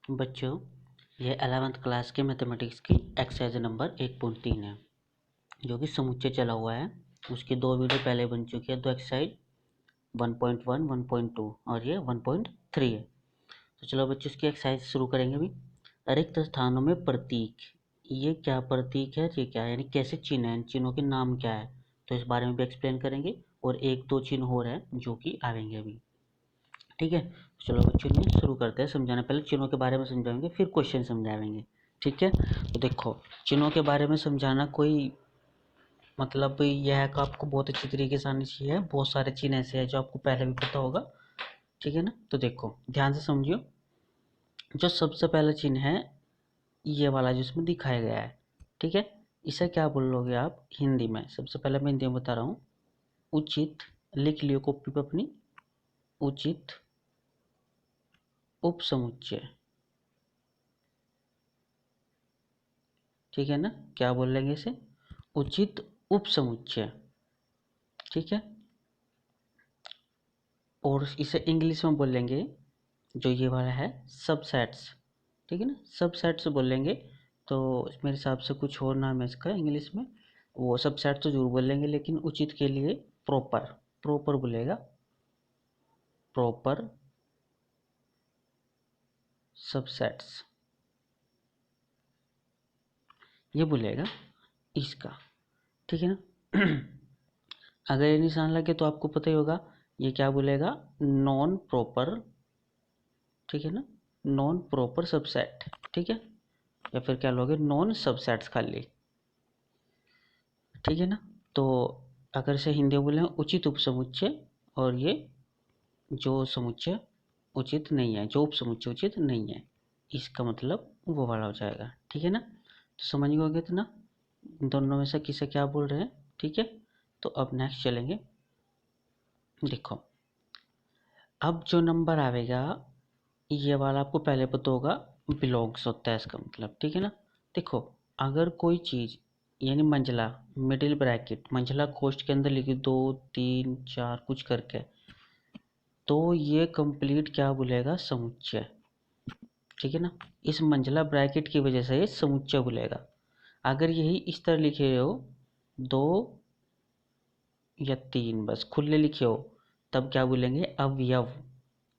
बच्चों, यह 11th class के मैथमेटिक्स की एक्सरसाइज नंबर 1.3 है, जो कि समुच्चय चला हुआ है। उसकी 2 वीडियो पहले बन चुकी है। 2 एक्सरसाइज 1.1, 1.2 और ये 1.3 है। तो चलो बच्चों, इसकी एक्सरसाइज शुरू करेंगे अभी। रिक्त स्थानों में प्रतीक, ये क्या प्रतीक है, ये क्या है, यानी कैसे चिन्ह है, इन चिन्हों के नाम क्या है, तो इस बारे में भी एक्सप्लेन करेंगे। और 1-2 चिन्ह और हैं जो कि आएंगे अभी। ठीक है, चलो बच्चों ने शुरू करते हैं समझाना। पहले चिन्हों के बारे में समझाएंगे, फिर क्वेश्चन समझाएंगे। ठीक है, तो देखो, चिन्हों के बारे में समझाना कोई मतलब यह है कि आपको बहुत अच्छी तरीके से आनी चाहिए। बहुत सारे चिन्ह ऐसे हैं जो आपको पहले भी पता होगा। ठीक है ना, तो देखो ध्यान से समझियो। जो सबसे पहला चिन्ह है ये वाला, जिसमें दिखाया गया है। ठीक है, इसे क्या बोलोगे आप हिंदी में? सबसे पहले मैं हिंदी में बता रहा हूँ। उचित, लिख लियो कॉपी पर अपनी। उचित उपसमुच्चय। ठीक है ना, क्या बोल लेंगे इसे? उचित उपसमुच्चय। ठीक है, और इसे इंग्लिश में बोलेंगे, जो ये वाला है, सबसेट्स। ठीक है ना, सबसेट्स बोलेंगे। तो मेरे हिसाब से कुछ और नाम है इसका इंग्लिश में। वो सबसेट तो जरूर बोलेंगे, लेकिन उचित के लिए प्रॉपर प्रॉपर बोलेगा। प्रॉपर सबसेट्स ये बोलेगा इसका। ठीक है ना। अगर ये निशान लगे तो आपको पता ही होगा ये क्या बोलेगा, नॉन प्रॉपर। ठीक है ना, नॉन प्रॉपर सबसेट। ठीक है, या फिर क्या लोगे, नॉन सबसेट्स खाली। ठीक है ना, तो अगर से हिंदी में बोले उचित उपसमुच्चय, और ये जो समुच्चय उचित नहीं है, जो उपसमुच्चय उचित नहीं है, इसका मतलब वो वाला हो जाएगा। ठीक है ना, तो समझ गए इतना दोनों में से किसे क्या बोल रहे हैं। ठीक है, तो अब नेक्स्ट चलेंगे। देखो, अब जो नंबर आएगा ये वाला आपको पहले पता होगा, बिलोंग्स होता है इसका मतलब। ठीक है ना, देखो, अगर कोई चीज़ यानी मंझला, मिडिल ब्रैकेट, मंझला कोष्ठ के अंदर लिखी 2, 3, 4 कुछ करके, तो ये कंप्लीट क्या बोलेगा, समुच्चय। ठीक है ना, इस मंझला ब्रैकेट की वजह से ये समुच्चय बोलेगा। अगर यही इस तरह लिखे हो 2 या 3 बस खुले लिखे हो, तब क्या बोलेंगे, अवयव।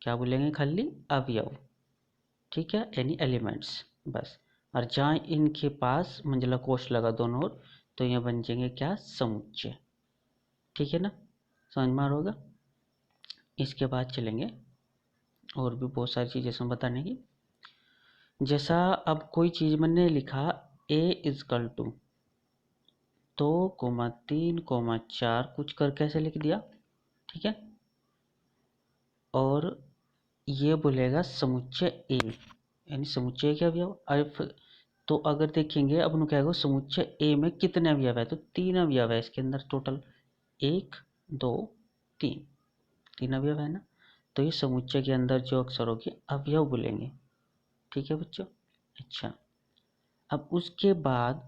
क्या बोलेंगे, खाली अवयव। ठीक है, यानी एलिमेंट्स बस। और जहाँ इनके पास मंझला कोष्ठ लगा दोनों ओर, तो ये बन जाएंगे क्या, समुच्चय। ठीक है ना, समझ में आ रहा होगा। इसके बाद चलेंगे, और भी बहुत सारी चीज़ें इसमें बताने की। जैसा अब कोई चीज़ मैंने लिखा a इजकल टू 2,3,4 कुछ कर कैसे लिख दिया। ठीक है, और ये बोलेगा समुच्चय ए, यानी समुच्चय क्या अवयव। तो अगर देखेंगे अब उन्होंने कहेगा समुच्चय ए में कितने अवयव है, तो 3 अवयव है इसके अंदर टोटल। 1, 2, 3, 3 अवयव है ना, तो ये समुच्चय के अंदर जो अक्षर होगी अवयव बोलेंगे। ठीक है बच्चों, अच्छा। अब उसके बाद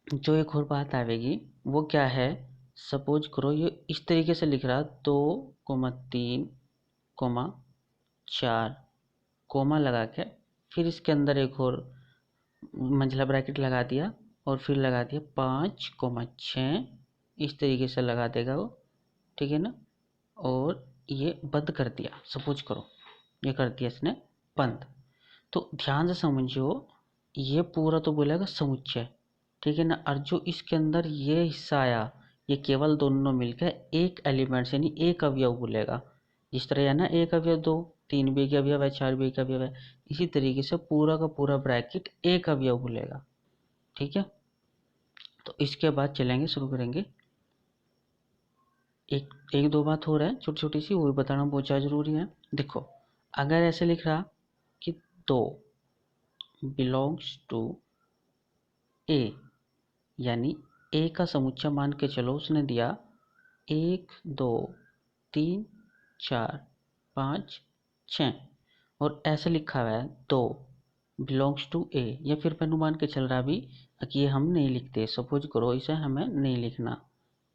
जो एक और बात आएगी वो क्या है, सपोज करो ये इस तरीके से लिख रहा 2,3,4 कोमा लगा के, फिर इसके अंदर एक और मंझला ब्रैकेट लगा दिया, और फिर लगा दिया 5,6, इस तरीके से लगा देगा वो। ठीक है ना, और ये बंद कर दिया, सपोज करो ये कर दिया इसने बंद। तो ध्यान से समझो, ये पूरा तो बोलेगा समुच्चय। ठीक है ना, और जो इसके अंदर ये हिस्सा आया, ये केवल दोनों मिलकर एक एलिमेंट यानी एक अवयव बोलेगा। जिस तरह है ना, एक अवयव 2, 3 भी एक अवयव है, 4 भी एक अवयव है, इसी तरीके से पूरा का पूरा ब्रैकेट एक अवयव बोलेगा। ठीक है, तो इसके बाद चलेंगे, शुरू करेंगे। एक एक दो बात हो रहा है छोटी छोटी सी, वो भी बताना बहुत ज़्यादा जरूरी है। देखो, अगर ऐसे लिख रहा कि 2 बिलोंग्स टू ए, यानी ए का समुच्चय मान के चलो, उसने दिया 1, 2, 3, 4, 5, 6, और ऐसे लिखा हुआ है 2 बिलोंग्स टू ए, या फिर मैंने मान के चल रहा भी कि ये हम नहीं लिखते, सपोज करो इसे हमें नहीं लिखना।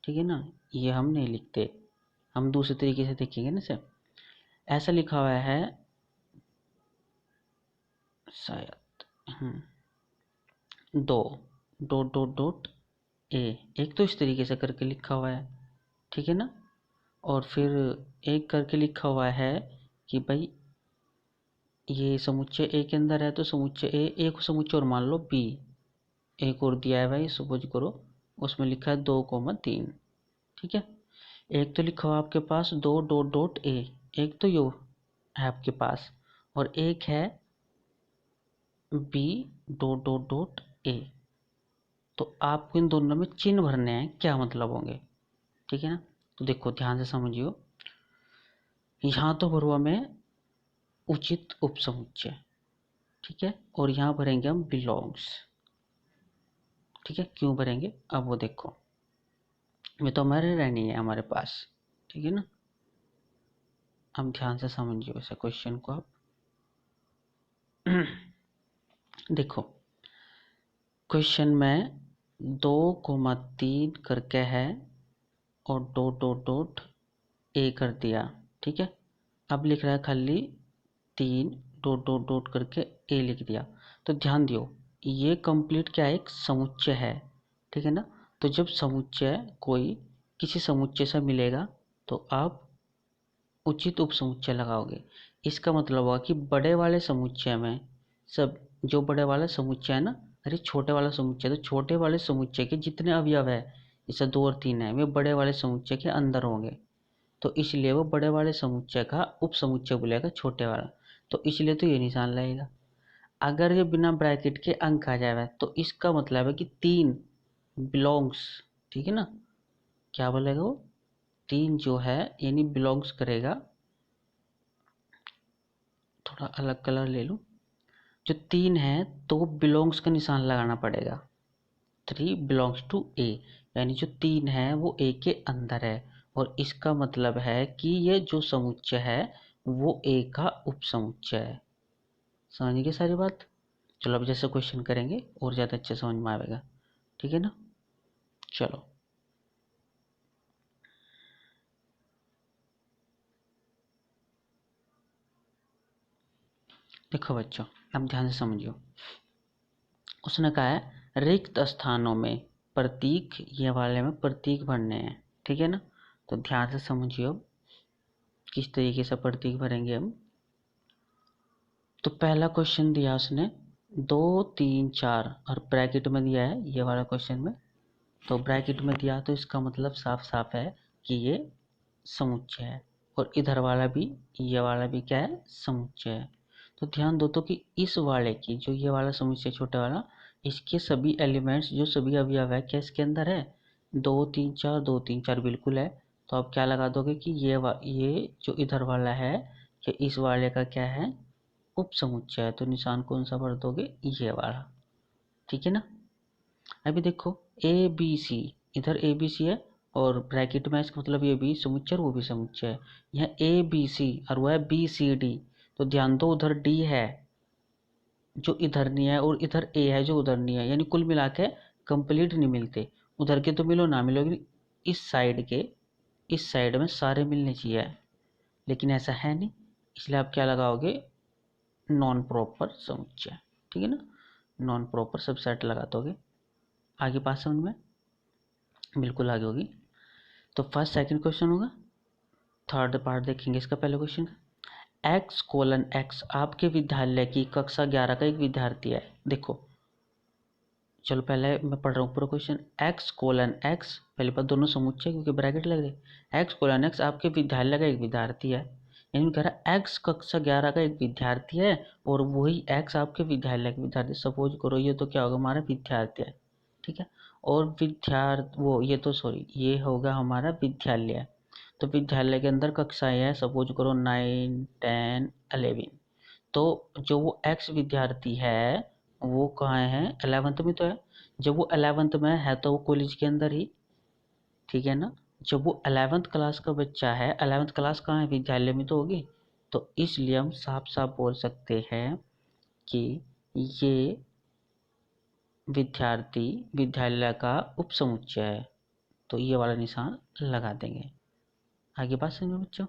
ठीक है ना, ये हम नहीं लिखते, हम दूसरे तरीके से देखेंगे ना इसे। ऐसा लिखा हुआ है शायद दो डॉट डॉट डॉट ए, एक तो इस तरीके से करके लिखा हुआ है, ठीक है ना। और फिर एक करके लिखा हुआ है कि भाई ये समुच्चय ए के अंदर है तो समुच्चय ए, एक समुच्चय और मान लो बी, एक और दिया है भाई सपोज करो, उसमें लिखा है 2,3, ठीक है। एक तो लिखा हुआ आपके पास दो डॉट डॉट ए, एक तो यो है आपके पास, और एक है B dot dot dot A. तो आपको इन दोनों में चिन्ह भरने हैं, क्या मतलब होंगे, ठीक है ना। तो देखो ध्यान से समझियो, यहाँ तो भरुआ में उचित उपसमुच्चय, ठीक है, और यहाँ भरेंगे हम बिलोंग्स, ठीक है। क्यों भरेंगे अब वो देखो, ये तो हमारे रहनी है हमारे पास, ठीक है ना। अब ध्यान से समझिए वैसे क्वेश्चन को आप देखो क्वेश्चन में 2,3 करके है और डॉट डॉट डॉट ए कर दिया, ठीक है। अब लिख रहा है खाली 3 डॉट डॉट डॉट करके ए लिख दिया। तो ध्यान दियो, ये कंप्लीट क्या है, एक समुच्चय है, ठीक है ना। तो जब समुच्चय कोई किसी समुच्चय से मिलेगा तो आप उचित उपसमुच्चय लगाओगे। इसका मतलब हुआ कि बड़े वाले समुच्चय में सब, जो बड़े वाला समुच्चय है ना, अरे छोटे वाला समुच्चय, तो छोटे वाले समुच्चय के जितने अवयव है, जैसे 2 और 3 है, वे बड़े वाले समुच्चय के अंदर होंगे, तो इसलिए वो बड़े वाले समुच्चय का उपसमुच्चय बोलेगा छोटे वाला, तो इसलिए तो ये निशान लगेगा। अगर ये बिना ब्रैकेट के अंक आ जाए तो इसका मतलब है कि 3 बिलोंग्स, ठीक है ना। क्या बोलेगा वो, 3 जो है यानी बिलोंग्स करेगा, थोड़ा अलग कलर ले लूँ, जो 3 है तो बिलोंग्स का निशान लगाना पड़ेगा, 3 बिलोंग्स टू ए, यानी जो 3 है वो ए के अंदर है, और इसका मतलब है कि ये जो समुच्चय है वो ए का उपसमुच्चय है। समझ गए सारी बात। चलो अब जैसे क्वेश्चन करेंगे और ज़्यादा अच्छे समझ में आएगा, ठीक है ना। चलो देखो बच्चों, अब ध्यान से समझियो, उसने कहा है रिक्त स्थानों में प्रतीक, ये वाले में प्रतीक भरने हैं, ठीक है ना। तो ध्यान से समझियो किस तरीके से प्रतीक भरेंगे हम। तो पहला क्वेश्चन दिया उसने 2, 3, 4 और ब्रैकेट में दिया है ये वाला क्वेश्चन में, तो ब्रैकेट में दिया तो इसका मतलब साफ साफ है कि ये समुच्चय है, और इधर वाला भी, ये वाला भी क्या है, समुच्चय है। तो ध्यान दो तो कि इस वाले की, जो ये वाला समुच्चय छोटा वाला, इसके सभी एलिमेंट्स, जो सभी अवयव है, क्या इसके अंदर है, 2, 3, 4, 2, 3, 4 बिल्कुल है। तो आप क्या लगा दोगे कि ये जो इधर वाला है, ये इस वाले का क्या है, उपसमुच्चय है, तो निशान कौन सा भर दोगे, ये वाला, ठीक है ना। अभी देखो ए बी सी, इधर ए बी सी है और ब्रैकेट में इसका मतलब ये भी समुच्चय और वो भी समुच्चय है। यहाँ ए बी सी और वो है बी सी डी, तो ध्यान दो उधर डी है जो इधर नहीं है, और इधर ए है जो उधर नहीं है, यानी कुल मिला के कंप्लीट नहीं मिलते। उधर के तो मिलो ना मिलो, लेकिन इस साइड के, इस साइड में सारे मिलने चाहिए, लेकिन ऐसा है नहीं, इसलिए आप क्या लगाओगे, नॉन प्रॉपर समुच्चय, ठीक है ना, नॉन प्रॉपर सबसेट लगा दोगे। आगे बात समझ में, बिल्कुल आगे होगी। तो फर्स्ट सेकंड क्वेश्चन होगा, थर्ड पार्ट देखेंगे इसका। पहले क्वेश्चन का X:X आपके विद्यालय की कक्षा 11 का एक विद्यार्थी है। देखो चलो पहले मैं पढ़ रहा हूँ पूरा क्वेश्चन। X:X, पहली बात दोनों समुच्चय क्योंकि ब्रैकेट लग रहे। X:X आपके विद्यालय का एक विद्यार्थी है, यानी कह रहा है X कक्षा 11 का एक विद्यार्थी है और वही X आपके विद्यालय का विद्यार्थी। सपोज करो ये तो क्या होगा, हमारा विद्यार्थी है, ठीक है। और विद्यार्थी वो, ये तो सॉरी, ये होगा हमारा विद्यालय। तो विद्यालय के अंदर कक्षाएं हैं, सपोज करो 9, 10, 11। तो जो वो एक्स विद्यार्थी है वो कहाँ है, 11th में तो है। जब वो 11th में है तो वो कॉलेज के अंदर ही, ठीक है ना। जब वो 11th क्लास का बच्चा है, 11th क्लास कहाँ है, विद्यालय में तो होगी। तो इसलिए हम साफ साफ बोल सकते हैं कि ये विद्यार्थी विद्यालय का उपसमुच्चय है, तो ये वाला निशान लगा देंगे। आगे बात समझो बच्चों।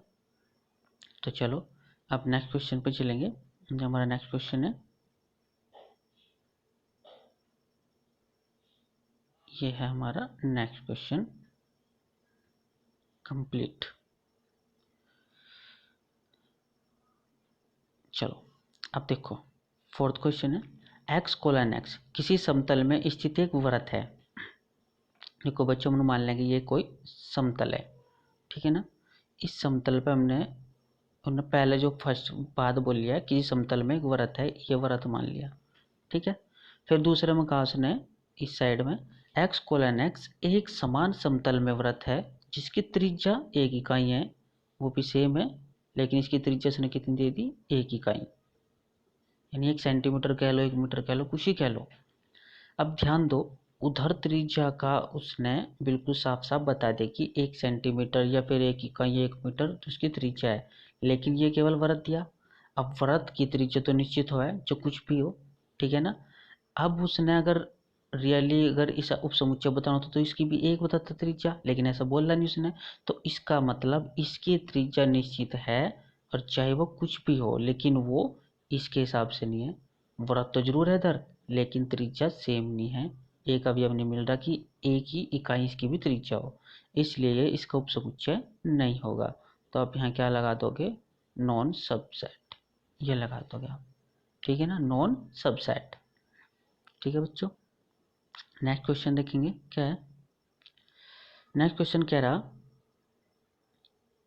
तो चलो अब नेक्स्ट क्वेश्चन पे चलेंगे। जो हमारा नेक्स्ट क्वेश्चन है ये है हमारा नेक्स्ट क्वेश्चन कंप्लीट। चलो अब देखो फोर्थ क्वेश्चन है, x कोलन x किसी समतल में स्थित एक वृत्त है। देखो बच्चों, हम मान लेंगे ये कोई समतल है, ठीक है ना। इस समतल पे हमने पहले जो फर्स्ट बात बोली है कि समतल में एक वृत्त है, ये वृत्त मान लिया, ठीक है। फिर दूसरे में कहा उसने इस साइड में x कोलन x एक समान समतल में वृत्त है जिसकी त्रिज्या 1 इकाई है, वो भी सेम है, लेकिन इसकी त्रिज्या उसने कितनी दे दी, 1 इकाई, यानी 1 सेंटीमीटर कह लो, 1 मीटर कह लो, कुछ ही कह लो। अब ध्यान दो, उधर त्रिज्या का उसने बिल्कुल साफ साफ बता दिया कि 1 सेंटीमीटर या फिर 1 इकाई 1 मीटर तो उसकी त्रिज्या है, लेकिन ये केवल वृत्त दिया। अब वृत्त की त्रिज्या तो निश्चित हो है, जो कुछ भी हो, ठीक है ना। अब उसने अगर रियली अगर इस उपसमुच्चय बताना होता तो इसकी भी 1 बताता त्रिज्या, लेकिन ऐसा बोला नहीं उसने। तो इसका मतलब इसकी त्रिज्या निश्चित है, और चाहे वो कुछ भी हो, लेकिन वो इसके हिसाब से नहीं है। वृत्त तो जरूर है इधर, लेकिन त्रिज्या सेम नहीं है, एक अवयव नहीं मिल रहा कि एक ही इकाई इसकी भी त्रिज्या हो, इसलिए ये इसका उपसमुच्चय नहीं होगा। तो आप यहाँ क्या लगा दोगे, नॉन सबसेट, ये लगा दोगे आप, ठीक है ना, नॉन सबसेट, ठीक है बच्चों। नेक्स्ट क्वेश्चन देखेंगे क्या है। नेक्स्ट क्वेश्चन कह रहा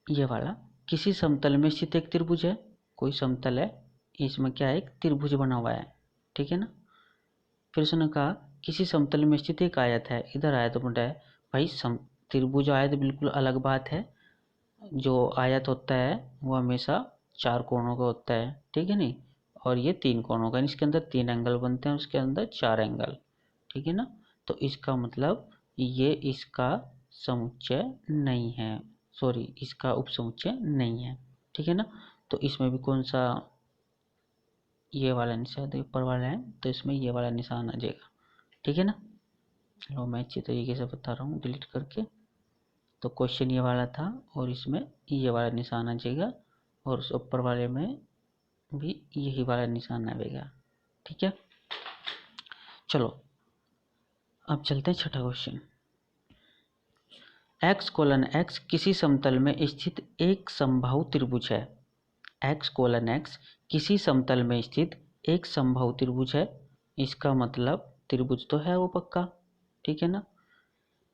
ये वाला, किसी समतल में स्थित एक त्रिभुज है, कोई समतल है, इसमें क्या है, एक त्रिभुज बना हुआ है, ठीक है ना। फिर उसने कहा किसी समतल में स्थित एक आयत है, इधर आयत बना है। भाई त्रिभुज आयत बिल्कुल अलग बात है, जो आयत होता है वो हमेशा 4 कोणों का होता है, ठीक है नहीं, और ये 3 कोणों का, इसके अंदर 3 एंगल बनते हैं, उसके अंदर 4 एंगल, ठीक है ना। तो इसका मतलब ये इसका समुच्चय नहीं है, सॉरी इसका उपसमुच्चय नहीं है, ठीक है ना। तो इसमें भी कौन सा, ये वाला निशान ऊपर वाला है, तो इसमें ये वाला निशान आ जाएगा, ठीक है ना। लो मैं अच्छी तरीके से बता रहा हूँ डिलीट करके। तो क्वेश्चन ये वाला था, और इसमें ये वाला निशान आ जाएगा, और उस ऊपर वाले में भी यही वाला निशान आएगा, ठीक है। चलो अब चलते हैं छठा क्वेश्चन। x कोलन x किसी समतल में स्थित एक समबाहु त्रिभुज है। x कोलन x किसी समतल में स्थित एक समबाहु त्रिभुज है, इसका मतलब त्रिभुज तो है वो पक्का, ठीक है ना।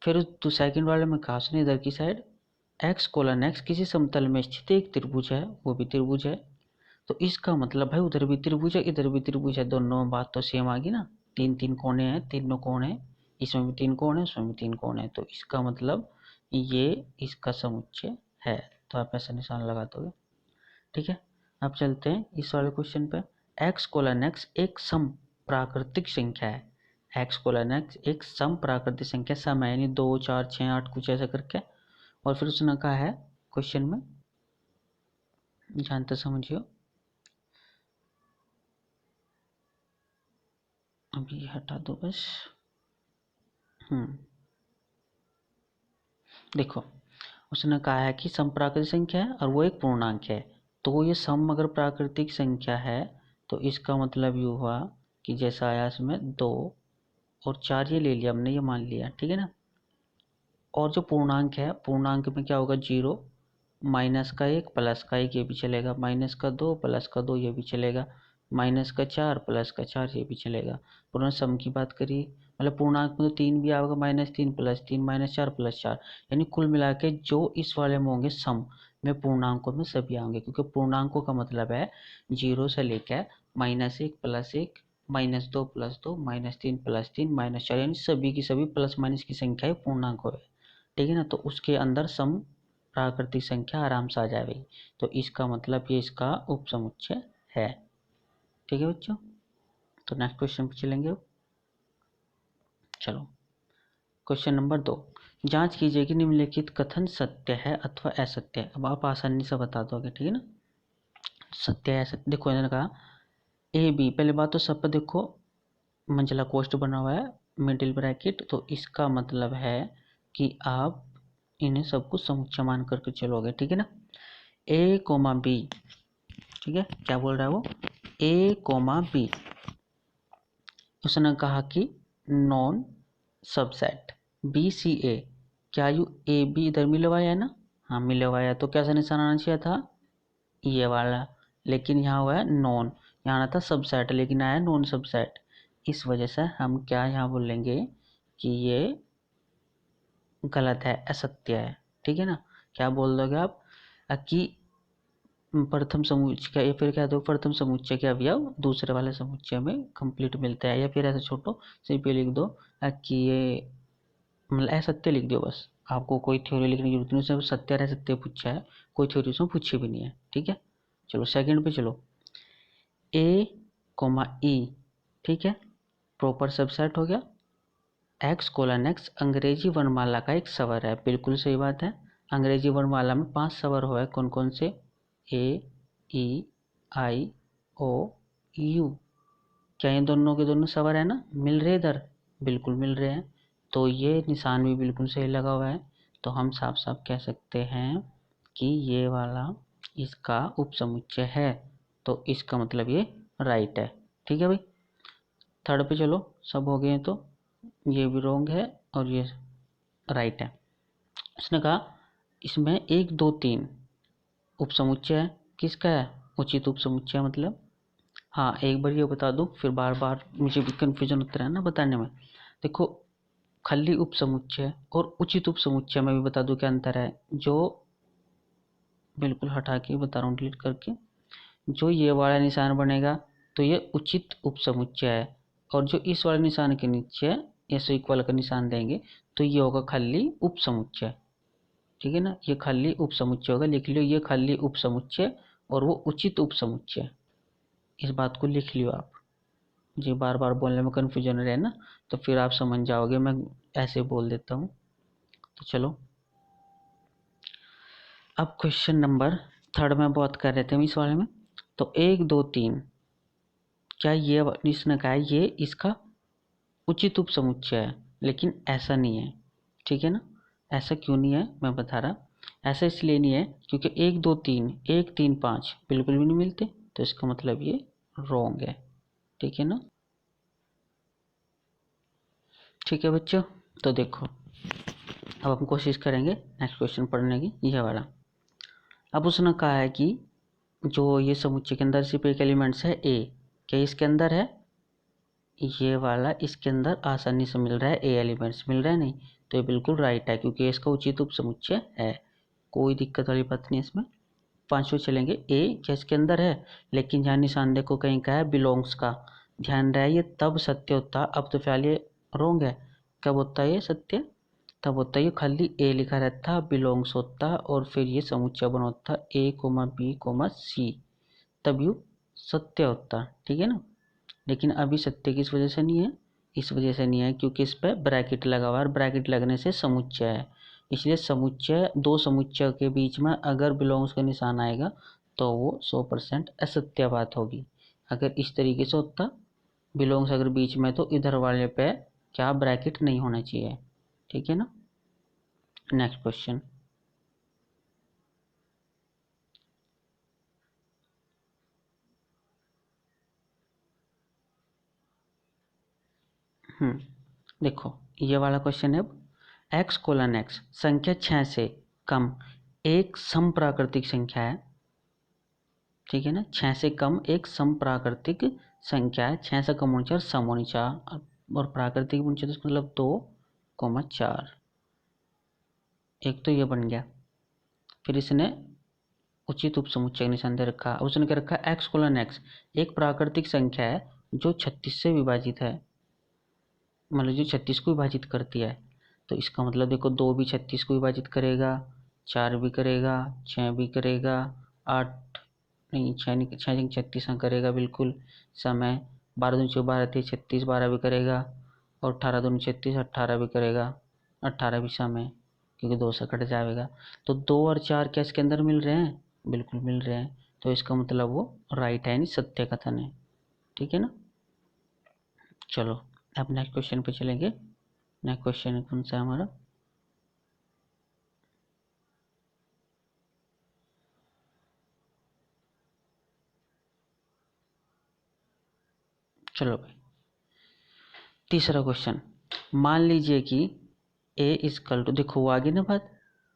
फिर तो सेकंड वाले में कहा उसने इधर की साइड x कोलन x किसी समतल में स्थित एक त्रिभुज है, वो भी त्रिभुज है। तो इसका मतलब भाई उधर भी त्रिभुज है, इधर भी त्रिभुज है, दोनों बात तो सेम आ गई ना। 3 कोणे हैं, तीनों कोण है, इसमें भी 3 कोण है, उसमें भी 3 कोण है, तो इसका मतलब ये इसका समुच्चय है। तो आप ऐसा निशान लगा दोगे, ठीक है। अब चलते हैं इस वाले क्वेश्चन पे। x कोलन x एक सम प्राकृतिक संख्या है। x कोलन x एक सम प्राकृतिक संख्या, सम है यानी 2 4 6 8 कुछ ऐसा करके। और फिर उसने कहा है क्वेश्चन में, जानते समझियो, अभी हटा दो बस। देखो उसने कहा है कि सम प्राकृतिक संख्या है और वो एक पूर्णांक है, तो ये सम अगर प्राकृतिक संख्या है तो इसका मतलब ये हुआ कि जैसा आया इसमें 2 और 4 ये ले लिया हमने, ये मान लिया, ठीक है ना। और जो पूर्णांक है, पूर्णांक में क्या होगा, 0 माइनस का 1 प्लस का 1 ये भी चलेगा, माइनस का 2 प्लस का 2 ये भी चलेगा, माइनस का 4 प्लस का 4 ये भी चलेगा। उन्होंने सम की बात करी, मतलब पूर्णांक में तो 3 भी आएगा, -3 + 3 -4 + 4, यानी कुल मिला के जो इस वाले में होंगे सम में पूर्णांकों में सभी आएंगे, क्योंकि पूर्णांकों का मतलब है 0 से लेकर -1 + 1 -2 + 2 -3 + 3 -4, यानी सभी की सभी प्लस माइनस की संख्या पूर्णांक हो, ठीक है ना। तो उसके अंदर सम प्राकृतिक संख्या आराम से आ जाएगी, तो इसका मतलब ये इसका उपसमुच्चय है, ठीक है बच्चों। तो नेक्स्ट क्वेश्चन पे चलेंगे अब। चलो क्वेश्चन नंबर 2, जांच कीजिए कि निम्नलिखित कथन सत्य है अथवा असत्य है। अब आप आसानी से बता दोगे, ठीक है ना, सत्य है असत्य। देखो इन्होंने कहा ए बी, पहले बात तो सब पर देखो मंजिला कोष्ठ बना हुआ है, मिडिल ब्रैकेट, तो इसका मतलब है कि आप इन्हें सबको समुच्चय मान करके चलोगे, ठीक है ना। ए कोमा बी, ठीक है, क्या बोल रहा है वो, ए कोमा बी, उसने कहा कि नॉन सबसेट, BCA, क्या यू AB इधर मिलवाया है ना? हाँ मिलवाया, तो कैसा निशान आना चाहिए था? ये वाला, लेकिन यहाँ हुआ है नॉन, यहाँ आना था सबसेट लेकिन आया नॉन सबसेट। इस वजह से हम क्या यहाँ बोलेंगे कि ये गलत है, असत्य है। ठीक है ना? क्या बोल दोगे आप कि प्रथम समुच्चय का, या फिर क्या दो, प्रथम समुच्चय के अवयव दूसरे वाले समुच्चय में कंप्लीट मिलता है, या फिर ऐसे छोटो सिर्फ ये लिख दो कि ये मतलब असत्य लिख दो बस। आपको कोई थ्योरी लिखने की जरूरत नहीं, उसमें सत्य और असत्य पूछा है, कोई थ्योरी उसमें पूछी भी नहीं है। ठीक है, चलो सेकंड पे चलो। ए कोमा ई, ठीक है, प्रॉपर सबसेट हो गया। एक्स कोलन एक्स अंग्रेजी वर्णमाला का एक स्वर है, बिल्कुल सही बात है। अंग्रेजी वर्णमाला में 5 स्वर हुए, कौन कौन से? ए, ई, आई, ओ, यू। क्या ये दोनों के दोनों स्वर है ना? मिल रहे इधर? बिल्कुल मिल रहे हैं, तो ये निशान भी बिल्कुल सही लगा हुआ है। तो हम साफ साफ कह सकते हैं कि ये वाला इसका उपसमुच्चय है, तो इसका मतलब ये राइट है। ठीक है भाई, थर्ड पे चलो। सब हो गए हैं, तो ये भी रॉन्ग है और ये राइट है। उसने कहा इसमें 1 2 3 उपसमुच्चय है, किसका है? उचित उपसमुच्चय मतलब। हाँ एक बार ये बता दूं, फिर बार बार मुझे भी कन्फ्यूजन होता है ना बताने में। देखो, खली उपसमुच्चय और उचित उपसमुच्चय में भी बता दूं क्या अंतर है। जो बिल्कुल हटा के बता रहा हूँ, डिलीट करके, जो ये वाला निशान बनेगा तो ये उचित उपसमुच्चय है, और जो इस वाले निशान के नीचे ऐसे इक्वल का निशान देंगे तो ये होगा खली उपसमुच्चय। ठीक है ना? ये खली उपसमुच्चय होगा, लिख लियो, ये खली उपसमुच्चय और वो उचित उपसमुच्चय। इस बात को लिख लियो आप, जी बार बार बोलने में कन्फ्यूजन रहे ना, तो फिर आप समझ जाओगे, मैं ऐसे बोल देता हूँ। तो चलो, अब क्वेश्चन नंबर थर्ड में बात कर रहे थे हम इस वाले में। तो 1 2 3, क्या ये इसने कहा है ये इसका उचित उपसमुच्चय है, लेकिन ऐसा नहीं है। ठीक है ना? ऐसा क्यों नहीं है मैं बता रहा। ऐसा इसलिए नहीं है क्योंकि 1 2 3 1 3 5 बिल्कुल भी नहीं मिलते, तो इसका मतलब ये रॉन्ग है। ठीक है ना? ठीक है बच्चों, तो देखो अब हम कोशिश करेंगे नेक्स्ट क्वेश्चन पढ़ने की, यह वाला। अब उसने कहा है कि जो ये समुच्चय के अंदर सिर्फ एक एलिमेंट्स है ए, क्या इसके अंदर है? ये वाला इसके अंदर आसानी से मिल रहा है, ए एलिमेंट्स मिल रहा है नहीं, तो ये बिल्कुल राइट है क्योंकि इसका उचित उपसमुच्चय है, कोई दिक्कत वाली बात नहीं है इसमें। पांचवें चलेंगे। ए क्या इसके अंदर है, लेकिन यहाँ निशान देखो कहीं का है, बिलोंग्स का। ध्यान रहे ये तब सत्य होता, अब तो फिलहाल ये रोंग है। कब होता है ये सत्य? तब होता है ये खाली ए लिखा रहता, बिलोंग्स होता और फिर ये समुच्चय बना होता ए कोमा बी कोमा सी, तब यू सत्य होता। ठीक है ना? लेकिन अभी सत्य किस वजह से नहीं है? इस वजह से नहीं है क्योंकि इस पर ब्रैकेट लगा हुआ है, ब्रैकेट लगने से समुच्चय है। इसलिए समुच्चय, दो समुच्चय के बीच में अगर बिलोंग्स का निशान आएगा तो वो 100% असत्य बात होगी। अगर इस तरीके से होता, बिलोंग्स अगर बीच में, तो इधर वाले पे क्या ब्रैकेट नहीं होना चाहिए। ठीक है ना? Next question. देखो ये वाला क्वेश्चन है। अब एक्स कोलन एक्स संख्या 6 से कम एक समप्राकृतिक संख्या है। ठीक है ना? 6 से कम एक समप्राकृतिक संख्या है, 6 से कम होनी चाहिए और सम होनी चाहिए, और प्राकृतिक होनी चाहिए, तो मतलब 2,4। एक तो ये बन गया। फिर इसने उचित उपसमुच्चय निशान दे रखा। अब उसने क्या रखा? एक्स कोलन एक्स एक प्राकृतिक संख्या है जो 36 से विभाजित है, मतलब जो 36 को विभाजित करती है। तो इसका मतलब देखो, 2 भी 36 को विभाजित करेगा, 4 भी करेगा, 6 भी करेगा, 8 नहीं, 6 नहीं, 6 नहीं 36 हाँ करेगा बिल्कुल। समय 12 दूनी 12 थे 36, 12 भी करेगा, और 18 दूनी 36, 18 भी करेगा, 18 भी समय, क्योंकि 2 से कट जाएगा। तो 2 और 4 क्या इसके अंदर मिल रहे हैं? बिल्कुल मिल रहे हैं, तो इसका मतलब वो राइट है, यानी सत्य कथन है। ठीक है ना? चलो अब नेक्स्ट क्वेश्चन पे चलेंगे। नेक्स्ट क्वेश्चन कौन सा है हमारा? चलो भाई, तीसरा क्वेश्चन। मान लीजिए कि ए इजकल टू, देखो वो आगे ना बात,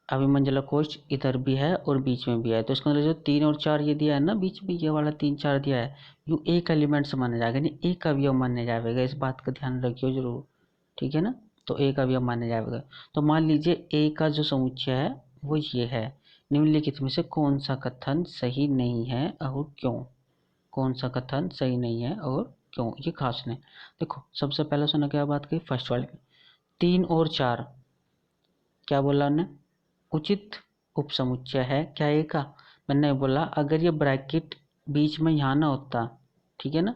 अभिमंजला कोश इधर भी है और बीच में भी है, तो इसका मतलब जो 3 और 4 ये दिया है ना बीच में, ये वाला 3 4 दिया है, यू एक एलिमेंट से माना जाएगा, नहीं एक अवयव माने जाएगा, इस बात का ध्यान रखियो जरूर, ठीक है ना। तो एक अवयव माने जाएगा। तो मान लीजिए ए का जो समुच्चय है वो ये है, निम्नलिखित में से कौन सा कथन सही नहीं है और क्यों, कौन सा कथन सही नहीं है और क्यों, ये खास ने। देखो सबसे पहले उसने क्या बात कही, फर्स्ट वाले में 3 और 4, क्या बोला उन्होंने, उचित उपसमुच्चय है क्या ए का। मैंने बोला अगर ये ब्रैकेट बीच में यहाँ ना होता, ठीक है ना,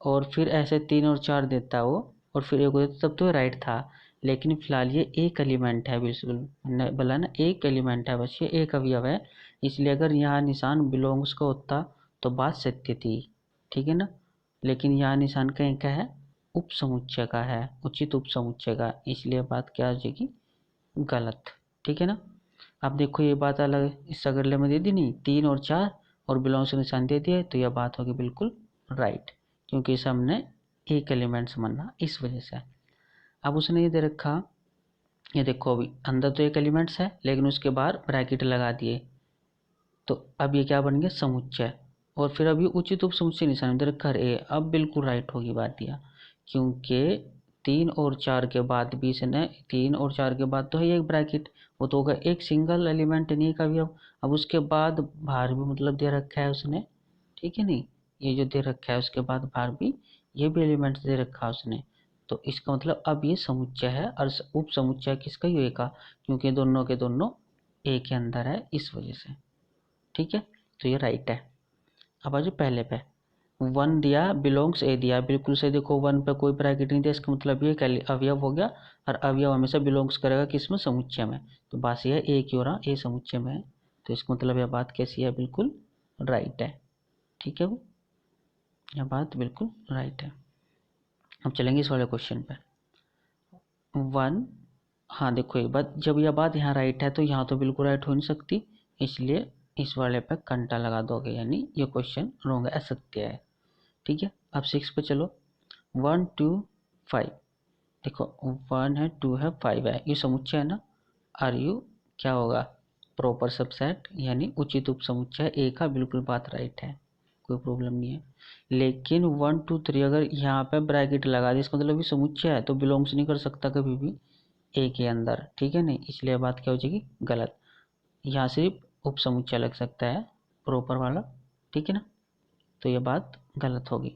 और फिर ऐसे 3 और 4 देता वो, और फिर एक देता, तब तो राइट था। लेकिन फिलहाल ये एक एलिमेंट है, बिल्कुल मैंने बोला ना एक एलिमेंट है, बस ये एक अवयव है, इसलिए अगर यहाँ निशान बिलोंग्स का होता तो बात सत्य थी, ठीक है ना। लेकिन यहाँ निशान कहीं का है, उपसमुच्चय का है, उचित उपसमुच्चय का, इसलिए बात क्या हो जाएगी, गलत, ठीक है ना। अब देखो ये बात अलग इस अगले में दे दी, नहीं 3 और 4 और बिलोंग्स का निशान दे दिया, तो यह बात होगी बिल्कुल राइट, क्योंकि इसे हमने एक एलिमेंट समझना इस वजह से। अब उसने ये दे रखा, ये देखो अभी अंदर तो एक एलिमेंट्स है लेकिन उसके बाहर ब्रैकेट लगा दिए, तो अब ये क्या बन गया, समुच्चय। और फिर अभी उचित उपसमुच्चय निशान दे रखा ए, अब बिल्कुल राइट होगी बात दिया, क्योंकि 3 और 4 के बाद भी इसने 3 और 4 के बाद तो है एक ब्रैकेट, वो तो होगा एक सिंगल एलिमेंट नहीं का भी। अब उसके बाद बाहर भी मतलब दे रखा है उसने, ठीक है नहीं, ये जो दे रखा है उसके बाद बाहर भी ये भी एलिमेंट दे रखा है उसने, तो इसका मतलब अब ये समुच्चय है, और उप समुच्चय किसका, ये का, क्योंकि दोनों के दोनों ए के अंदर है इस वजह से, ठीक है। तो ये राइट है। अब आज पहले पे 1 दिया, बिलोंग्स ए दिया, बिल्कुल से देखो 1 पे कोई ब्रैकेट नहीं दिया, इसका मतलब ये अवयव हो गया, और अवयव हमेशा बिलोंग्स करेगा किसमें, समुच्चय में, तो बात ये है ए क्यों रहा, ए समुच्चय में है, तो इसका मतलब यह बात कैसी है, बिल्कुल राइट है, ठीक है वो, यह बात बिल्कुल राइट है। अब चलेंगे इस वाले क्वेश्चन पे 1, हाँ देखो एक बात, जब यह बात यहाँ राइट है तो यहाँ तो बिल्कुल राइट हो नहीं सकती, इसलिए इस वाले पे कंटा लगा दोगे, यानी ये क्वेश्चन रॉन्ग है, असत्य है, ठीक है। अब 6 पे चलो, 1 2 5, देखो 1 है 2 है 5 है, ये समुच्चय है ना, आर यू क्या होगा, प्रॉपर सबसेट यानी उचित उपसमुच्चय ए का, बिल्कुल बात राइट है, कोई प्रॉब्लम नहीं है। लेकिन 1 2 3 अगर यहाँ पे ब्रैकेट लगा दी, इसका मतलब ये समुच्चय है तो बिलोंग्स नहीं कर सकता कभी भी ए के अंदर, ठीक है नहीं, इसलिए बात क्या हो जाएगी, गलत। यहाँ सिर्फ उपसमुच्चय लग सकता है प्रॉपर वाला, ठीक है ना, तो ये बात गलत होगी।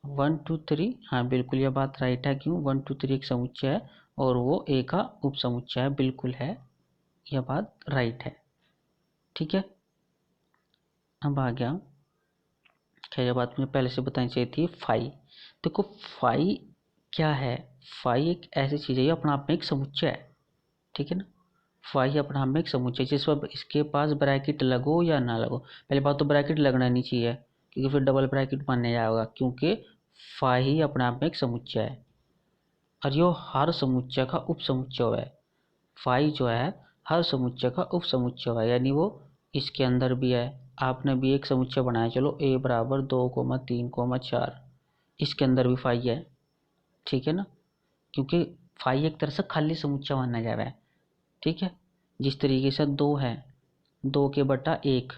1 2 3, हाँ बिल्कुल ये बात राइट है, क्यों 1 2 3 एक समुच्चय है और वो ए का उपसमुच्चय है, बिल्कुल है, यह बात राइट है, ठीक है। अब आ गया, खैर ये बात मुझे पहले से बतानी चाहिए थी, फाई। देखो फाई क्या है, फाई एक ऐसी चीज़ है, ये अपने आप में एक समुच्चय है, ठीक है ना। फाई अपने आप में एक समुच्चय, जिस पर इसके पास ब्रैकेट लगो या ना लगो, पहले बात तो ब्रैकेट लगना नहीं चाहिए, क्योंकि फिर डबल ब्रैकेट मानने जाएगा, क्योंकि फाई ही अपने आप में एक समुच्चय है, और यो हर समुच्चय का उप समुच्चय है। फाई जो है हर समुच्चय का उप समुच्चय है, यानी वो इसके अंदर भी है। आपने भी एक समुच्चय बनाया, चलो ए बराबर 2,3,4, इसके अंदर भी फाई है, ठीक है ना, क्योंकि फाई एक तरह से खाली समुच्चय माना जा रहा है, ठीक है। जिस तरीके से 2 है, 2/1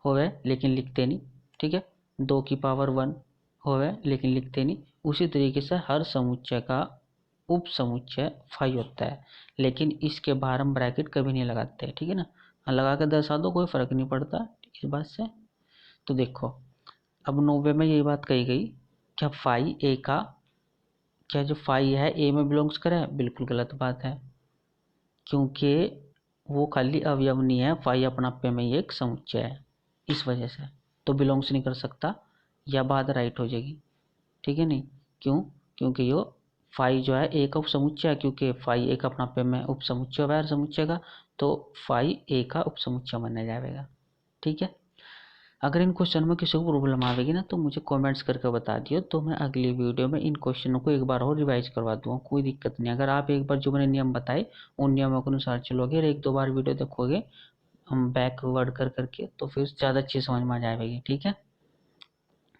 होवे लेकिन लिखते नहीं, ठीक है, 2 की पावर 1 होवे लेकिन लिखते नहीं, उसी तरीके से हर समुच्चय का उप समुच्चय फाई होता है, लेकिन इसके बाहर हम ब्रैकेट कभी नहीं लगाते, ठीक है ना, लगा के दर्शा दो कोई फर्क नहीं पड़ता इस बात से। तो देखो अब 90 में यही बात कही गई, क्या फाई ए का, क्या जो फाई है ए में बिलोंग्स करे, बिल्कुल गलत बात है, क्योंकि वो खाली अवयव नहीं है, फाई अपना पे में ही एक समुच्चय है, इस वजह से तो बिलोंग्स नहीं कर सकता, यह बात राइट हो जाएगी, ठीक है नहीं, क्यों, क्योंकि यो फाई जो है ए का उपसमुच्चय है, क्योंकि फाई एक अपना पे में उपसमुच्चय है समुच्चय का, तो फाई ए का उपसमुच्चय माना जाएगा, ठीक है। अगर इन क्वेश्चन में किसी को प्रॉब्लम आएगी ना तो मुझे कमेंट्स करके बता दियो, तो मैं अगली वीडियो में इन क्वेश्चनों को एक बार और रिवाइज करवा दूँगा, कोई दिक्कत नहीं। अगर आप एक बार जो मैंने नियम बताए उन नियमों के अनुसार चलोगे और 1-2 बार वीडियो देखोगे हम बैकवर्ड कर करके, तो फिर ज़्यादा अच्छी समझ में आ जाएगी, ठीक है।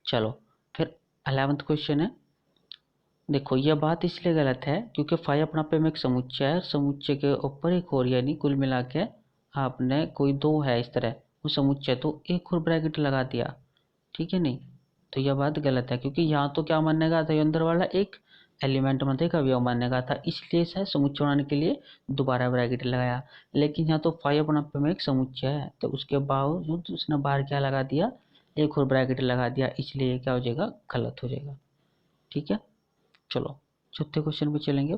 चलो फिर 11th क्वेश्चन है, देखो यह बात इसलिए गलत है क्योंकि फाइव अपना पे में एक समुच्चय है, समुच्चय के ऊपर एक और, यानी कुल मिला के आपने कोई दो है इस तरह वो समुच्चय, तो एक और ब्रैकेट लगा दिया, ठीक है नहीं। तो यह बात गलत है क्योंकि यहाँ तो क्या मानेगा था, ये अंदर वाला एक एलिमेंट मतलब एक अवयव मानेगा था, इसलिए इसे समुच्चय बनाने के लिए दोबारा ब्रैकेट लगाया। लेकिन यहाँ तो फाइव अपना पे में एक समुच्चय है, तो उसके बावजूद उसने बाहर क्या लगा दिया, एक और ब्रैकेट लगा दिया, इसलिए क्या हो जाएगा, गलत हो जाएगा। ठीक है, चलो चौथे क्वेश्चन पे चलेंगे।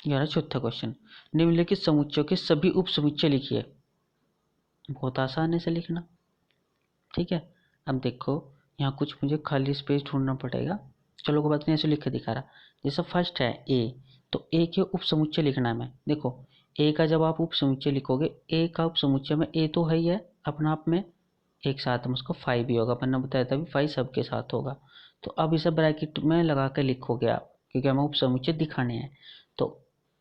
यार चौथा क्वेश्चन, निम्नलिखित समुच्चयों के सभी उप समुच्चय लिखिए। बहुत आसान है इसे लिखना, ठीक है। अब देखो यहाँ कुछ मुझे खाली स्पेस ढूंढना पड़ेगा, चलो कोई बात नहीं, ऐसे लिख के दिखा रहा। जैसे फर्स्ट है ए, तो ए के उप समुच्चय लिखना है। मैं देखो ए का जब आप उप समुच्चय लिखोगे, ए का उप समुच्चय में ए तो है ही है अपना आप में, एक साथ में उसका फाइव भी होगा, मैंने बताया था भी फाइव सबके साथ होगा। तो अब इसे ब्रैकेट में लगा कर लिखोगे आप, क्योंकि हमें उप समुच्चय दिखाने हैं। तो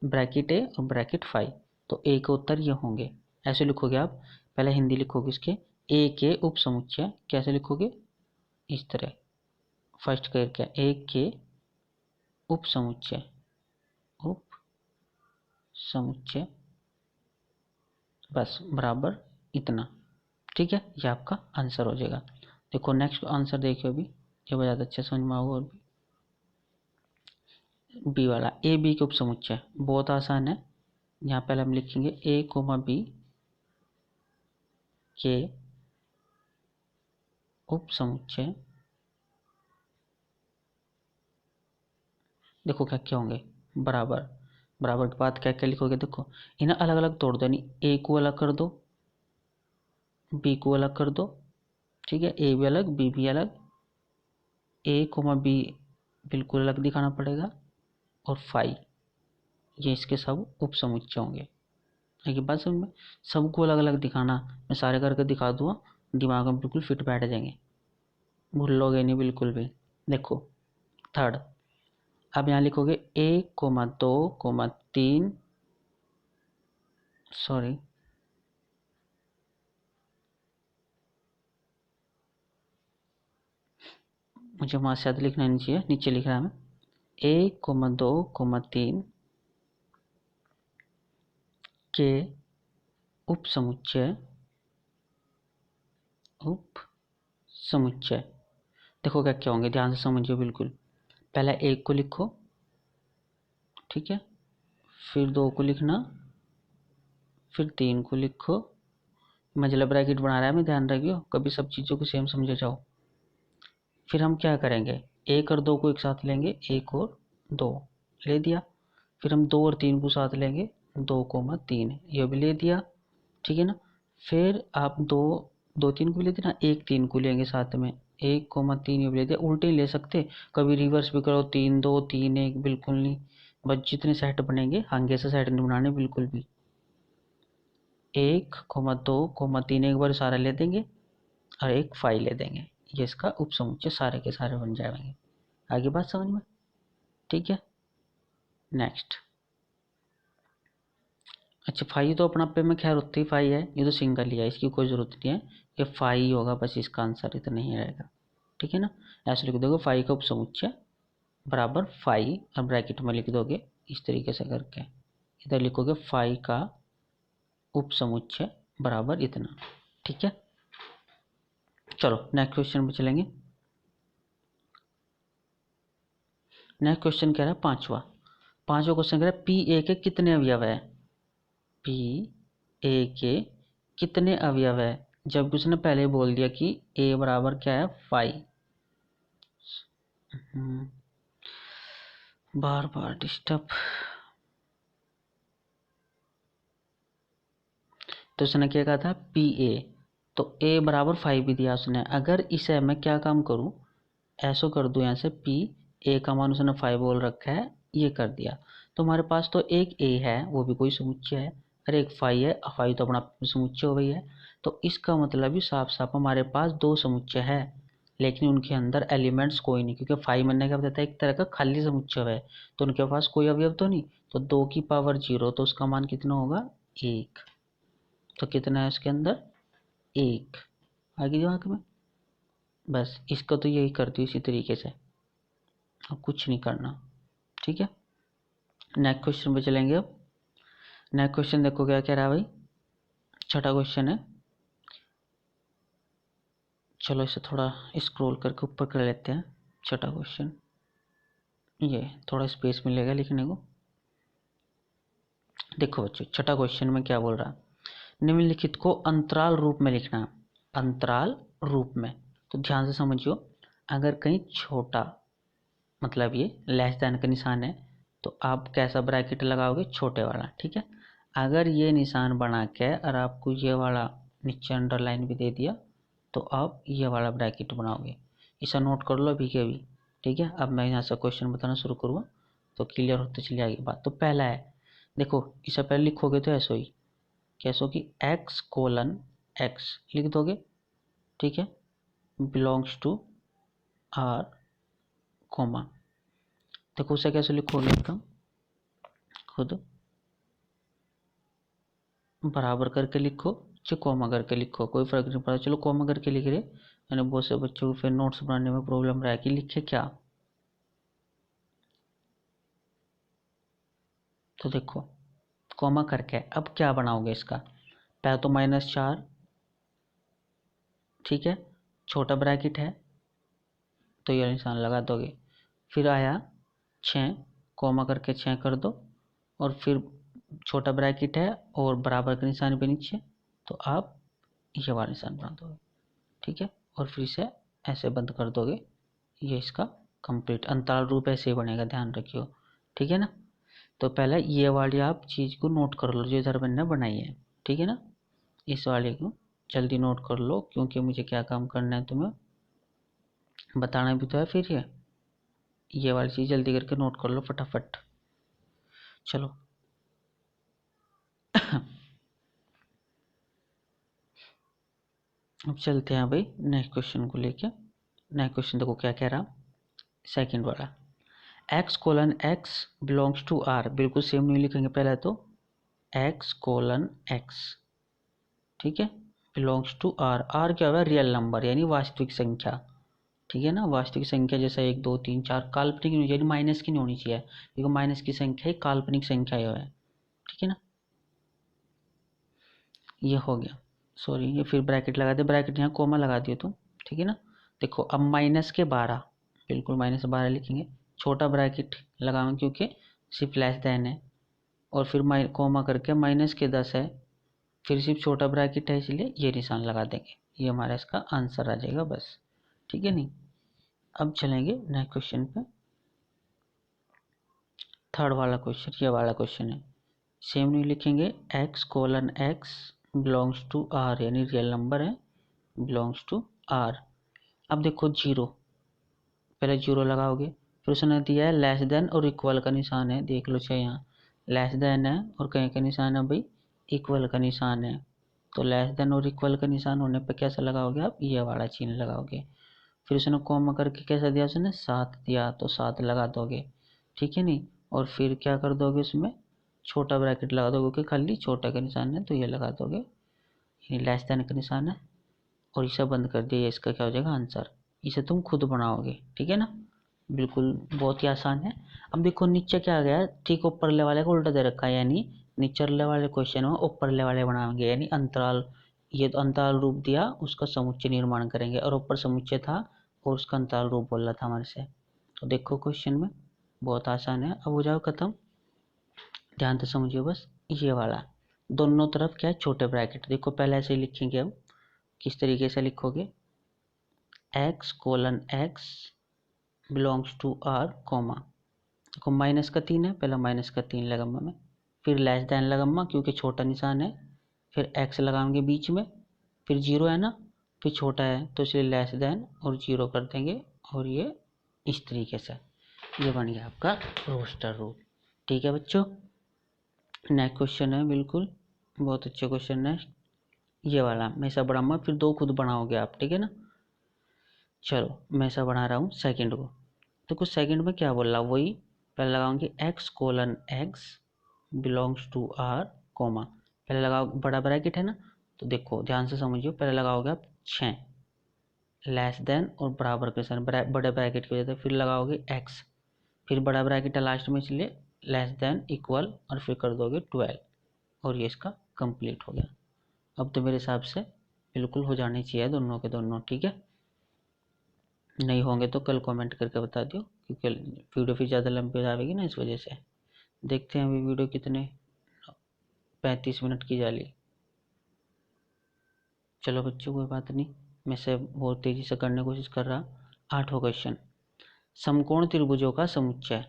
ब्रैकेट ए और ब्रैकेट फाइव, तो ए के उत्तर ये होंगे। ऐसे लिखोगे आप, पहले हिंदी लिखोगे इसके, ए के उप समुच्चय कैसे लिखोगे, इस तरह, फर्स्ट कर क्या, ए के उप समुच्चय, उप समुच्चय बस बराबर इतना, ठीक है। ये आपका आंसर हो जाएगा। देखो नेक्स्ट आंसर देखियो अभी, ये बहुत ज़्यादा अच्छे समझ में आओगे। और बी वाला, ए बी के उप समुच्चय बहुत आसान है। यहाँ पहले हम लिखेंगे ए कोमा बी के उप समुच्चय, देखो क्या क्या होंगे, बराबर, बराबर के बाद क्या क्या लिखोगे, देखो इन्हें अलग अलग तोड़ दो, यानी ए को अलग कर दो, बी को अलग कर दो, ठीक है, ए भी अलग बी भी अलग, ए कोमा बी बिल्कुल अलग दिखाना पड़ेगा, और फाइव, ये इसके सब उप समुच्चय होंगे। एक बात समझ में, सबको अलग अलग दिखाना, मैं सारे करके दिखा दूंगा, दिमाग में बिल्कुल फिट बैठ जाएंगे, भूलोगे नहीं बिल्कुल भी। देखो थर्ड, अब यहाँ लिखोगे ए कोमा दो कोमा तीन, सॉरी मुझे वहाँ शायद लिखना नहीं चाहिए, नीचे लिख रहा है मैं, ए कोमा दो कोमा तीन के उप समुच्चय, उप समुच्चय, देखो क्या क्या होंगे, ध्यान से समझिए बिल्कुल। पहले एक को लिखो, ठीक है, फिर दो को लिखना, फिर तीन को लिखो, मझला ब्रैकेट बना रहा है मैं, ध्यान रखियो कभी सब चीज़ों को सेम समझे जाओ। फिर हम क्या करेंगे, एक और दो को एक साथ लेंगे, एक और दो ले दिया, फिर हम दो और तीन को साथ लेंगे, दो कोमा तीन, ये भी ले दिया, ठीक है ना। फिर आप दो, दो तीन को भी ले देना, एक तीन को लेंगे साथ में, एक कोमा तीन ये भी ले दिया, उल्टे ही ले सकते, कभी रिवर्स भी करो, तीन दो तीन एक, बिल्कुल नहीं, बस जितने सेट बनेंगे आगे से सेट नहीं बनाने बिल्कुल भी। एक कोमा दो कोमा तीन एक बार सारा ले देंगे, और एक फाइव ले देंगे, ये इसका उप समुच्चय सारे के सारे बन जाएंगे। आगे बात समझ में, ठीक है। नेक्स्ट, अच्छा फाइव तो अपना पे में खैर उतनी ही फाइव है, ये तो सिंगल ही है, इसकी कोई ज़रूरत नहीं है, ये फाइव ही होगा बस, इसका आंसर इतना ही रहेगा, ठीक है ना। ऐसे लिख दोगे फाइव का उपसमुच्चय बराबर फाइव, और ब्रैकेट में लिख दोगे इस तरीके से करके, इधर लिखोगे फाइव का उपसमुच्चय बराबर इतना, ठीक है। चलो नेक्स्ट क्वेश्चन पे चलेंगे। नेक्स्ट क्वेश्चन कह रहा है पांचवा, पांचवा क्वेश्चन कह रहा है पी ए के कितने अवयव है, पी ए के कितने अवयव है, जबकि उसने पहले ही बोल दिया कि ए बराबर क्या है, फाइव। बार बार डिस्टर्ब, तो उसने क्या कहा था पी ए, तो ए बराबर फाइव भी दिया उसने, अगर इसे मैं क्या काम करूं, ऐसो कर दूं, यहाँ से पी ए का मान उसने फाइव बोल रखा है, ये कर दिया, तो हमारे पास तो एक ए है वो भी कोई समुच्चय है, और एक फाइव है, फाइव तो अपना समुच्चय हो गई है, तो इसका मतलब ही साफ साफ हमारे पास दो समुच्चय है, लेकिन उनके अंदर एलिमेंट्स कोई नहीं, क्योंकि फाइव मैंने क्या बताया एक तरह का खाली समुच्चय है, तो उनके पास कोई अवयव तो नहीं, तो दो की पावर जीरो, तो उसका मान कितना होगा, एक, तो कितना है उसके अंदर, एक, आगे दिमाग में, बस इसका तो यही करती हूँ इसी तरीके से, और कुछ नहीं करना, ठीक है। नेक्स्ट क्वेश्चन पे चलेंगे। अब नेक्स्ट क्वेश्चन देखो क्या कह रहा है भाई, छठा क्वेश्चन है। चलो इसे थोड़ा स्क्रॉल करके ऊपर कर लेते हैं। छठा क्वेश्चन, ये थोड़ा स्पेस मिलेगा लिखने को। देखो बच्चों, छठा क्वेश्चन में क्या बोल रहा है, निम्नलिखित को अंतराल रूप में लिखना है। अंतराल रूप में, तो ध्यान से समझियो। अगर कहीं छोटा, मतलब ये लेस देन का निशान है, तो आप कैसा ब्रैकेट लगाओगे, छोटे वाला, ठीक है। अगर ये निशान बना के और आपको ये वाला नीचे अंडरलाइन भी दे दिया, तो आप ये वाला ब्रैकेट बनाओगे। इसे नोट कर लो अभी के अभी, ठीक है। अब मैं यहाँ से क्वेश्चन बताना शुरू करूँगा तो क्लियर होते चली जाएगी बात। तो पहला है, देखो इसे पहले लिखोगे तो ऐसा ही, कैसो कि x:x लिख दोगे, ठीक है, बिलोंग्स टू आर कोमा। देखो उसे कैसे लिखोगे, एकदम खुद बराबर करके लिखो, चाहे कॉमा करके लिखो, कोई फर्क नहीं पड़ता। चलो कॉमा करके लिख रहे, यानी बहुत से बच्चों को फिर नोट्स बनाने में प्रॉब्लम रहा है कि लिखे क्या। तो देखो कॉमा करके अब क्या बनाओगे इसका, पहले तो -4, ठीक है, छोटा ब्रैकेट है तो ये निशान लगा दोगे। फिर आया 6, कॉमा करके 6 कर दो, और फिर छोटा ब्रैकेट है और बराबर के निशान पे नीचे, तो आप ये वाला निशान बना दोगे, ठीक है। और फिर इसे ऐसे बंद कर दोगे, ये इसका कंप्लीट अंतराल रूप ऐसे ही बनेगा, ध्यान रखियो, ठीक है ना। तो पहले ये वाली आप चीज़ को नोट कर लो जो इधर मैंने बनाई है, ठीक है ना। इस वाले को जल्दी नोट कर लो, क्योंकि मुझे क्या काम करना है तुम्हें बताना भी तो है। फिर ये वाली चीज़ जल्दी करके नोट कर लो फटाफट। चलो अब चलते हैं भाई नेक्स्ट क्वेश्चन को लेके। नेक्स्ट क्वेश्चन देखो क्या कह रहा, सेकंड वाला, x:x बिलोंग्स टू r, बिल्कुल सेम नहीं लिखेंगे पहले तो, x:x, ठीक है, बिलोंग्स टू r। r क्या होगा, रियल नंबर यानी वास्तविक संख्या, ठीक है ना। वास्तविक संख्या जैसा 1 2 3 4, काल्पनिक नहीं, यानी माइनस की नहीं होनी चाहिए, क्योंकि माइनस की संख्या ही काल्पनिक संख्या है, ठीक है ना। ये हो गया, सॉरी ये फिर ब्रैकेट लगा दे, ब्रैकेट यहाँ कोमा लगा दियो तुम, ठीक है ना। देखो अब -12, बिल्कुल -12 लिखेंगे, छोटा ब्रैकेट लगाएंगे क्योंकि सिर्फ लेस देन है, और फिर कोमा करके -10 है, फिर सिर्फ छोटा ब्रैकेट है इसलिए ये निशान लगा देंगे, ये हमारा इसका आंसर आ जाएगा बस, ठीक है नहीं। अब चलेंगे नेक्स्ट क्वेश्चन पे, थर्ड वाला क्वेश्चन, ये वाला क्वेश्चन है, सेम नहीं लिखेंगे, x:x बिलोंग्स टू r, यानी रियल नंबर है, बिलोंग्स टू r। अब देखो 0, पहले 0 लगाओगे, फिर उसने दिया है लेस देन और इक्वल का निशान है, देख लो चाहे यहाँ लेस देन है और कहीं का निशान है भाई इक्वल का निशान है, तो लेस देन और इक्वल का निशान होने पर कैसा लगाओगे आप, ये वाला चिन्ह लगाओगे। फिर उसने कॉमा करके कैसा दिया, उसने 7 दिया, तो 7 लगा दोगे, ठीक है नहीं। और फिर क्या कर दोगे, उसमें छोटा ब्रैकेट लगा दोगे, क्योंकि खाली छोटा का निशान है तो ये लगा दोगे, यानी लेस देन का निशान है, और इसे बंद कर दिया, इसका क्या हो जाएगा आंसर। इसे तुम खुद बनाओगे, ठीक है ना, बिल्कुल बहुत ही आसान है। अब देखो नीचे क्या आ गया, ठीक ऊपरले वाले को उल्टा दे रखा है, यानी निचले वाले क्वेश्चन में ऊपरले वाले बनाएंगे, यानी अंतराल, ये तो अंतराल रूप दिया उसका समुच्चय निर्माण करेंगे, और ऊपर समुच्चय था और उसका अंतराल रूप बोल रहा था हमारे से। तो देखो क्वेश्चन में बहुत आसान है, अब हो जाओ खत्म, ध्यान से समझिए बस। ये वाला दोनों तरफ क्या है, छोटे ब्रैकेट, देखो पहले ऐसे ही लिखेंगे, अब किस तरीके से लिखोगे, x:x belongs to r coma, देखो -3 है, पहले -3 लगाऊंगा मैं, फिर लेस देन लगाऊंगा क्योंकि छोटा निशान है, फिर x लगाएंगे बीच में, फिर 0 है ना, फिर छोटा है तो इसलिए लेस देन और 0 कर देंगे, और ये इस तरीके से ये बन गया आपका रोस्टर रूप, ठीक है बच्चों। नेक्स्ट क्वेश्चन है, बिल्कुल बहुत अच्छे क्वेश्चन है, ये वाला मैं ऐसा बनाऊंगा, फिर 2 खुद बनाओगे आप, ठीक है ना। चलो मैं ऐसा बना रहा हूँ सेकंड को, तो कुछ सेकंड में क्या बोल रहा, वही पहले लगाऊंगी x:x belongs to r coma, पहले लगाओ बड़ा ब्रैकेट है ना, तो देखो ध्यान से समझिए, पहले लगाओगे आप 6 लेस देन और बराबर के साथ बड़े ब्रैकेट की वजह से, फिर लगाओगे x, फिर बड़ा ब्रैकेट है लास्ट में, इसलिए लेस देन इक्वल, और फिर कर दोगे 12, और ये इसका कंप्लीट हो गया। अब तो मेरे हिसाब से बिल्कुल हो जाने चाहिए दोनों के दोनों, ठीक है। नहीं होंगे तो कल कमेंट करके बता दियो, क्योंकि वीडियो फिर ज़्यादा लंबी हो जाएगी ना, इस वजह से। देखते हैं अभी वीडियो कितने, 35 मिनट की जाली। चलो बच्चों कोई बात नहीं, मैं से बहुत तेज़ी से करने की कोशिश कर रहा। 8वां क्वेश्चन, समकोण त्रिभुजों का समुच्चय।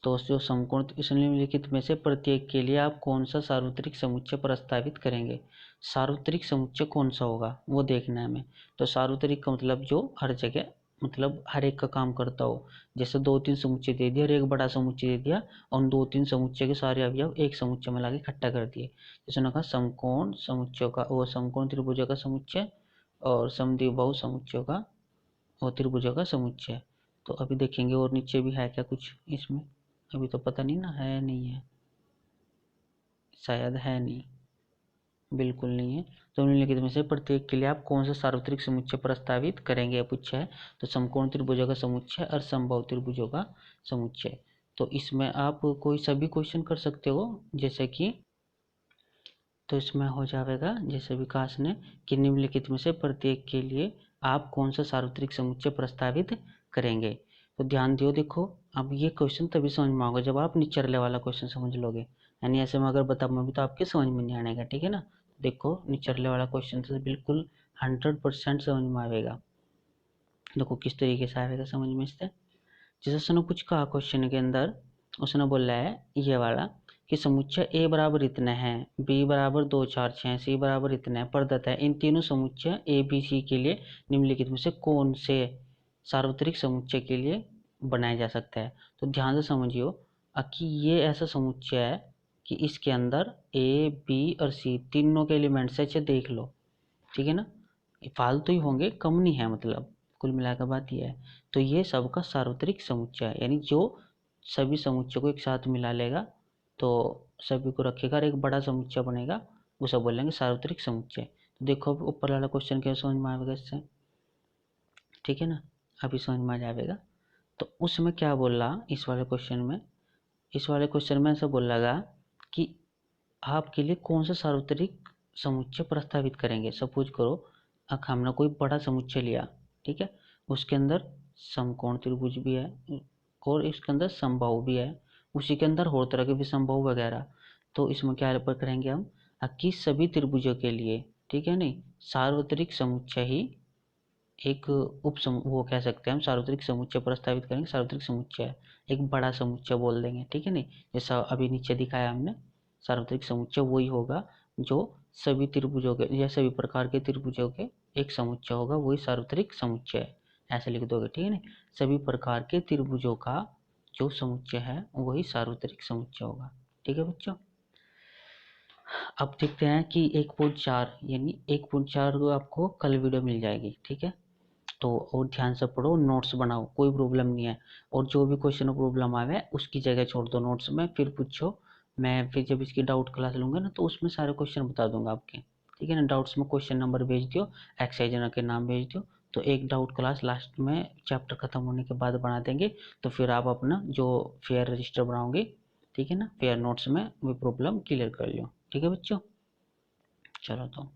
तो जो समकोण निम्नलिखित में से प्रत्येक के लिए आप कौन सा सार्वत्रिक समुच्चय प्रस्तावित करेंगे। सार्वत्रिक समुच्चय कौन सा होगा वो देखना है हमें। तो सार्वत्रिक का मतलब जो हर जगह, मतलब हर एक का काम करता हो। जैसे 2-3 समुच्चय दे दिया और एक बड़ा समुच्चय दे दिया, और उन 2-3 समुच्चय के सारे अवयव एक समुच्चय में लाके इकट्ठा कर दिए। जैसे उन्होंने कहा समकोण समुच्चयों का, वो समकोण त्रिभुजों का समुच्चय, और समद्विबाहु समुच्चयों का और त्रिभुजों का समुच्चय। तो अभी देखेंगे और नीचे भी है क्या कुछ इसमें, अभी तो पता नहीं ना, है नहीं है, शायद है नहीं, बिल्कुल नहीं है। तो निम्नलिखित में से प्रत्येक के लिए आप कौन सा सार्वत्रिक समुच्चय प्रस्तावित करेंगे, पूछा है। तो समकोण त्रिभुजों का समुच्चय और समबाहु त्रिभुजों का समुच्चय। तो इसमें आप कोई सभी क्वेश्चन कर सकते हो, जैसे कि, तो इसमें हो जाएगा जैसे विकास ने, कि निम्नलिखित में से प्रत्येक के लिए आप कौन सा सार्वत्रिक समुच्चय प्रस्तावित करेंगे। तो ध्यान दियो, देखो अब ये क्वेश्चन तभी समझ में आएगा जब आप निचरले वाला क्वेश्चन समझ लोगे, यानी ऐसे में अगर बताऊँ भी तो आपके समझ में नहीं आएगा, ठीक है ना। देखो निचरले वाला क्वेश्चन तो बिल्कुल 100% समझ में आएगा। देखो किस तरीके से आएगा समझ में इससे। जैसे उसने कुछ कहा क्वेश्चन के अंदर, उसने बोला है ये वाला कि समुच्चय ए बराबर इतने हैं, बी बराबर 2 4 6, सी बराबर इतने हैं, प्रदत्त है इन तीनों समुच्चय ए बी सी के लिए निम्नलिखित में से कौन से सार्वत्रिक समुच्चय के लिए बनाया जा सकता है। तो ध्यान से समझियो कि ये ऐसा समुच्चय है कि इसके अंदर ए बी और सी तीनों के एलिमेंट्स है, देख लो, ठीक है ना। फालतू ही होंगे, कम नहीं है, मतलब कुल मिलाकर बात यह है। तो ये सबका सार्वत्रिक समुच्चय है, यानी जो सभी समुच्चय को एक साथ मिला लेगा, तो सभी को रखेगा और एक बड़ा समुच्चय बनेगा, उसे बोलेंगे सार्वत्रिक समुच्चय। तो देखो ऊपर वाला क्वेश्चन क्या समझ में आएगा इससे, ठीक है ना, अभी समझ में आ जाएगा। तो उसमें क्या बोल रहा इस वाले क्वेश्चन में, इस वाले क्वेश्चन में ऐसा बोल लगा कि आपके लिए कौन सा सार्वत्रिक समुच्चय प्रस्तावित करेंगे। सपोज करो हमने कोई बड़ा समुच्चय लिया, ठीक है, उसके अंदर समकोण त्रिभुज भी है और इसके अंदर समबाहु भी है, उसी के अंदर और तरह के भी समबाहु वगैरह। तो इसमें क्या पर करेंगे हम कि सभी त्रिभुजों के लिए, ठीक है, नहीं सार्वत्रिक समुच्चय ही एक वो कह सकते हैं हम सार्वत्रिक समुच्चय प्रस्तावित करेंगे। सार्वत्रिक समुच्चय एक बड़ा समुच्चय बोल देंगे, ठीक है नहीं, जैसा अभी नीचे दिखाया हमने। सार्वत्रिक समुच्चय वही होगा जो सभी त्रिभुजों के या सभी प्रकार के त्रिभुजों के एक समुच्चय होगा, वही सार्वत्रिक समुच्चय है, ऐसे लिख दोगे, ठीक है नहीं। सभी प्रकार के त्रिभुजों का जो समुच्चय है वही सार्वत्रिक समुच्चय होगा, ठीक है बच्चों। अब देखते हैं कि 1.4 यानी 1.4 आपको कल वीडियो मिल जाएगी, ठीक है। तो और ध्यान से पढ़ो, नोट्स बनाओ, कोई प्रॉब्लम नहीं है। और जो भी क्वेश्चन प्रॉब्लम आवे उसकी जगह छोड़ दो नोट्स में, फिर पूछो। मैं फिर जब इसकी डाउट क्लास लूँगा ना तो उसमें सारे क्वेश्चन बता दूंगा आपके, ठीक है ना। डाउट्स में क्वेश्चन नंबर भेज दियो, एक्सरसाइज के नाम भेज दियो, तो एक डाउट क्लास लास्ट में चैप्टर खत्म होने के बाद बना देंगे। तो फिर आप अपना जो फेयर रजिस्टर बनाओगे, ठीक है ना, फेयर नोट्स में वो प्रॉब्लम क्लियर कर लियो, ठीक है बच्चों। चलो तो